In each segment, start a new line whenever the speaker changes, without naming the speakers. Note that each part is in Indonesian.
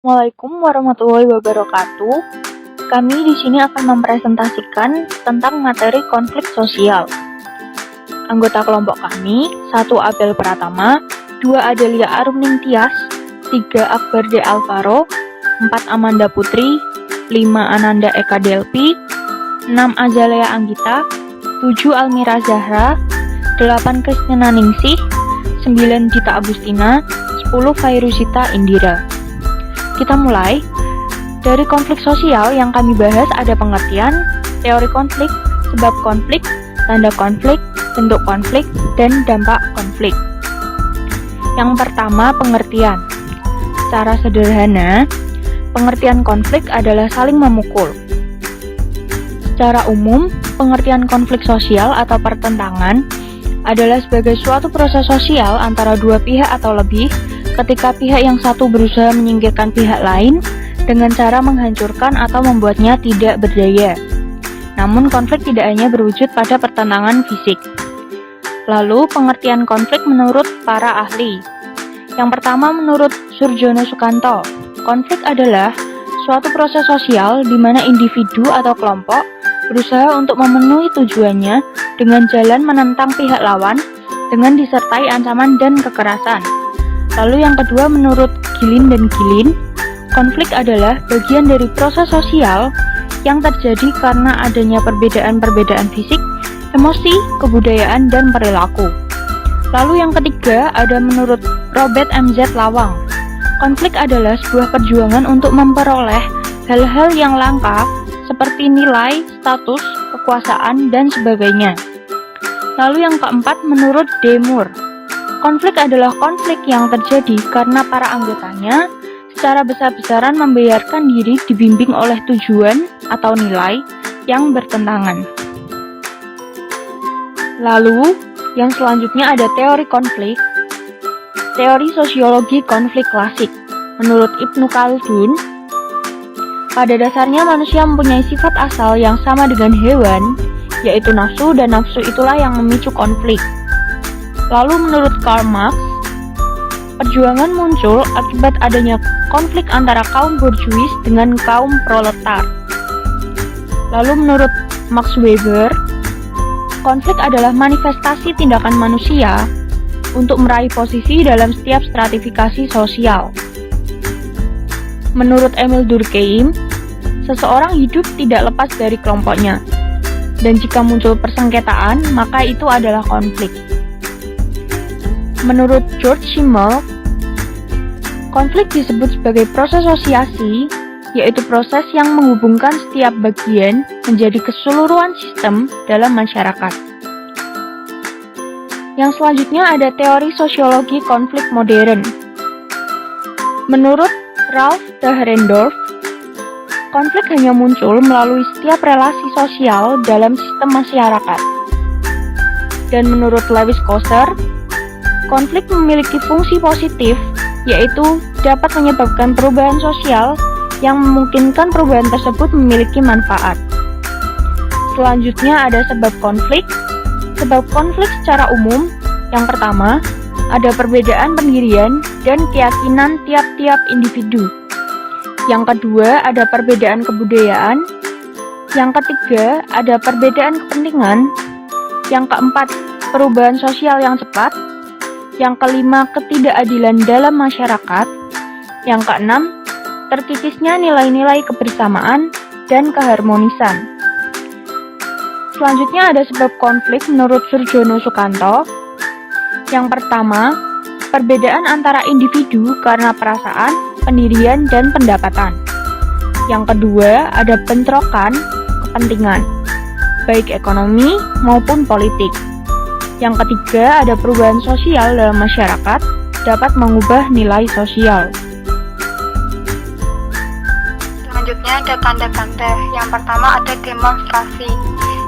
Assalamualaikum warahmatullahi wabarakatuh. Kami di sini akan mempresentasikan tentang materi konflik sosial. Anggota kelompok kami, 1 Abel Pratama, 2 Adelia Arumning Tias, 3 Akbar De Alvaro, 4 Amanda Putri, 5 Ananda Eka Delpi, 6 Azalea Anggita, 7 Almira Zahra, 8 Kristina Ningsih, 9 Dita Agustina, 10 Fairuzita Indira. Kita mulai. Dari konflik sosial yang kami bahas ada pengertian, teori konflik, sebab konflik, tanda konflik, bentuk konflik, dan dampak konflik. Yang pertama, pengertian. Secara sederhana, pengertian konflik adalah saling memukul. Secara umum, pengertian konflik sosial atau pertentangan adalah sebagai suatu proses sosial antara dua pihak atau lebih ketika pihak yang satu berusaha menyingkirkan pihak lain dengan cara menghancurkan atau membuatnya tidak berdaya. Namun konflik tidak hanya berwujud pada pertentangan fisik. Lalu pengertian konflik menurut para ahli. Yang pertama menurut Surjono Sukanto, konflik adalah suatu proses sosial di mana individu atau kelompok berusaha untuk memenuhi tujuannya dengan jalan menentang pihak lawan dengan disertai ancaman dan kekerasan. Lalu yang kedua menurut Gilin dan Gilin, konflik adalah bagian dari proses sosial yang terjadi karena adanya perbedaan-perbedaan fisik, emosi, kebudayaan, dan perilaku. Lalu yang ketiga ada menurut Robert M.Z. Lawang, konflik adalah sebuah perjuangan untuk memperoleh hal-hal yang langka seperti nilai, status, kekuasaan, dan sebagainya. Lalu yang keempat menurut D. Moore, konflik adalah konflik yang terjadi karena para anggotanya secara besar-besaran membiarkan diri dibimbing oleh tujuan atau nilai yang bertentangan. Lalu, yang selanjutnya ada teori konflik. Teori sosiologi konflik klasik. Menurut Ibnu Khaldun, pada dasarnya manusia mempunyai sifat asal yang sama dengan hewan, yaitu nafsu, dan nafsu itulah yang memicu konflik. Lalu menurut Karl Marx, perjuangan muncul akibat adanya konflik antara kaum borjuis dengan kaum proletar. Lalu menurut Max Weber, konflik adalah manifestasi tindakan manusia untuk meraih posisi dalam setiap stratifikasi sosial. Menurut Emil Durkheim, seseorang hidup tidak lepas dari kelompoknya, dan jika muncul persengketaan, maka itu adalah konflik. Menurut George Simmel, konflik disebut sebagai proses sosiasi, yaitu proses yang menghubungkan setiap bagian menjadi keseluruhan sistem dalam masyarakat. Yang selanjutnya ada teori sosiologi konflik modern. Menurut Ralph Dahrendorf, konflik hanya muncul melalui setiap relasi sosial dalam sistem masyarakat. Dan menurut Lewis Coser, konflik memiliki fungsi positif, yaitu dapat menyebabkan perubahan sosial yang memungkinkan perubahan tersebut memiliki manfaat. Selanjutnya ada sebab konflik. Sebab konflik secara umum, yang pertama, ada perbedaan pendirian dan keyakinan tiap-tiap individu. Yang kedua, ada perbedaan kebudayaan. Yang ketiga, ada perbedaan kepentingan. Yang keempat, perubahan sosial yang cepat. Yang kelima, ketidakadilan dalam masyarakat. Yang keenam, terkikisnya nilai-nilai kebersamaan dan keharmonisan. Selanjutnya ada sebab konflik menurut Surjono Sukanto. Yang pertama, perbedaan antara individu karena perasaan, pendirian, dan pendapatan. Yang kedua, ada bentrokan kepentingan, baik ekonomi maupun politik. Yang ketiga, ada perubahan sosial dalam masyarakat dapat mengubah nilai sosial.
Selanjutnya ada tanda-tanda. Yang pertama ada demonstrasi,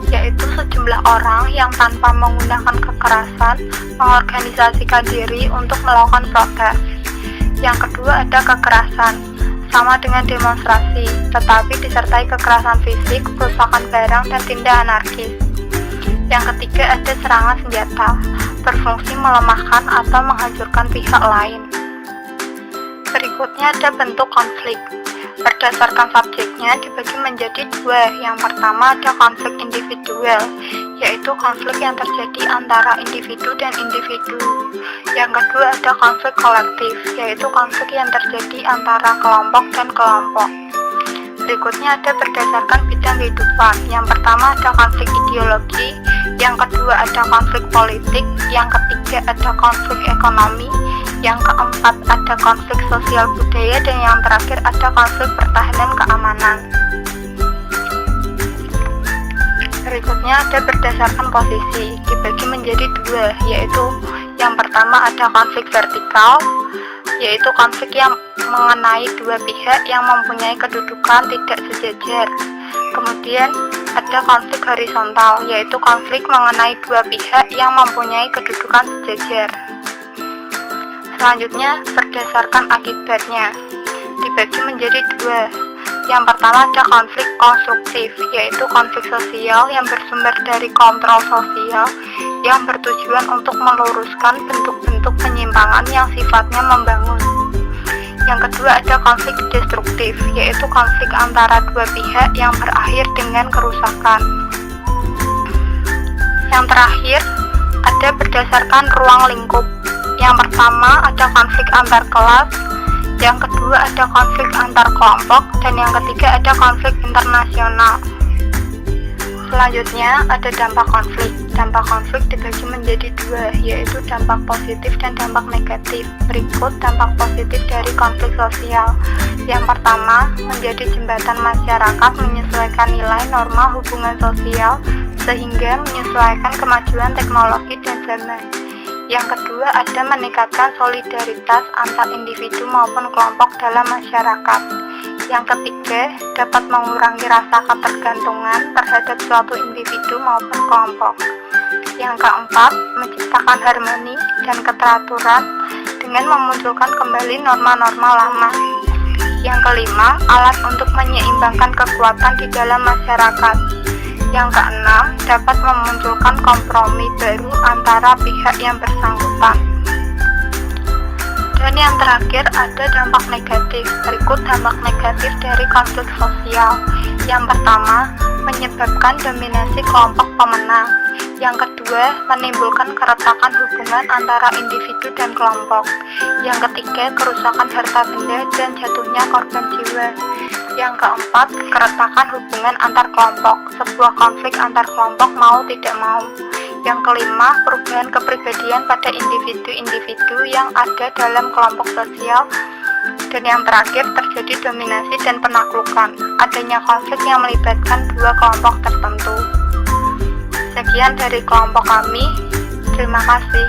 yaitu sejumlah orang yang tanpa menggunakan kekerasan mengorganisasikan diri untuk melakukan protes. Yang kedua ada kekerasan, sama dengan demonstrasi, tetapi disertai kekerasan fisik, perusakan barang, dan tindak anarkis. Yang ketiga ada serangan senjata, berfungsi melemahkan atau menghancurkan pihak lain. Berikut Berikutnya ada bentuk konflik. Berdasarkan subjeknya dibagi menjadi dua. Yang pertama ada konflik individual, yaitu konflik yang terjadi antara individu dan individu. Yang kedua ada konflik kolektif, yaitu konflik yang terjadi antara kelompok dan kelompok. Berikutnya ada berdasarkan bidang kehidupan. Yang pertama ada konflik ideologi, yang kedua ada konflik politik, yang ketiga ada konflik ekonomi, yang keempat ada konflik sosial budaya, dan yang terakhir ada konflik pertahanan keamanan. Berikutnya ada berdasarkan posisi, dibagi menjadi dua, yaitu yang pertama ada konflik vertikal, yaitu konflik yang mengenai dua pihak yang mempunyai kedudukan tidak sejajar. Kemudian ada konflik horizontal, yaitu konflik mengenai dua pihak yang mempunyai kedudukan sejajar. Selanjutnya berdasarkan akibatnya, dibagi menjadi dua. Yang pertama ada konflik konstruktif, yaitu konflik sosial yang bersumber dari kontrol sosial yang bertujuan untuk meluruskan bentuk-bentuk penyimpangan yang sifatnya membangun. Yang kedua ada konflik destruktif, yaitu konflik antara dua pihak yang berakhir dengan kerusakan. Yang terakhir ada berdasarkan ruang lingkup. Yang pertama ada konflik antar kelas, yang kedua ada konflik antar kelompok, dan yang ketiga ada konflik internasional. Selanjutnya ada dampak konflik. Dampak konflik dibagi menjadi dua, yaitu dampak positif dan dampak negatif. Berikut dampak positif dari konflik sosial. Yang pertama, menjadi jembatan masyarakat menyesuaikan nilai norma hubungan sosial sehingga menyesuaikan kemajuan teknologi dan zaman. Yang kedua ada meningkatkan solidaritas antar individu maupun kelompok dalam masyarakat. Yang ketiga dapat mengurangi rasa ketergantungan terhadap suatu individu maupun kelompok. Yang keempat menciptakan harmoni dan keteraturan dengan memunculkan kembali norma-norma lama. Yang kelima alat untuk menyeimbangkan kekuatan di dalam masyarakat. Yang keenam, dapat memunculkan kompromi baru antara pihak yang bersangkutan. Dan yang terakhir ada dampak negatif. Berikut dampak negatif dari konflik sosial. Yang pertama, menyebabkan dominasi kelompok pemenang. Yang kedua, menimbulkan keretakan hubungan antara individu dan kelompok. Yang ketiga, kerusakan harta benda dan jatuhnya korban jiwa. Yang keempat, keretakan hubungan antar kelompok, sebuah konflik antar kelompok mau tidak mau. Yang kelima, perubahan kepribadian pada individu-individu yang ada dalam kelompok sosial. Dan yang terakhir, terjadi dominasi dan penaklukan, adanya konflik yang melibatkan dua kelompok tertentu. Sekian dari kelompok kami, terima kasih.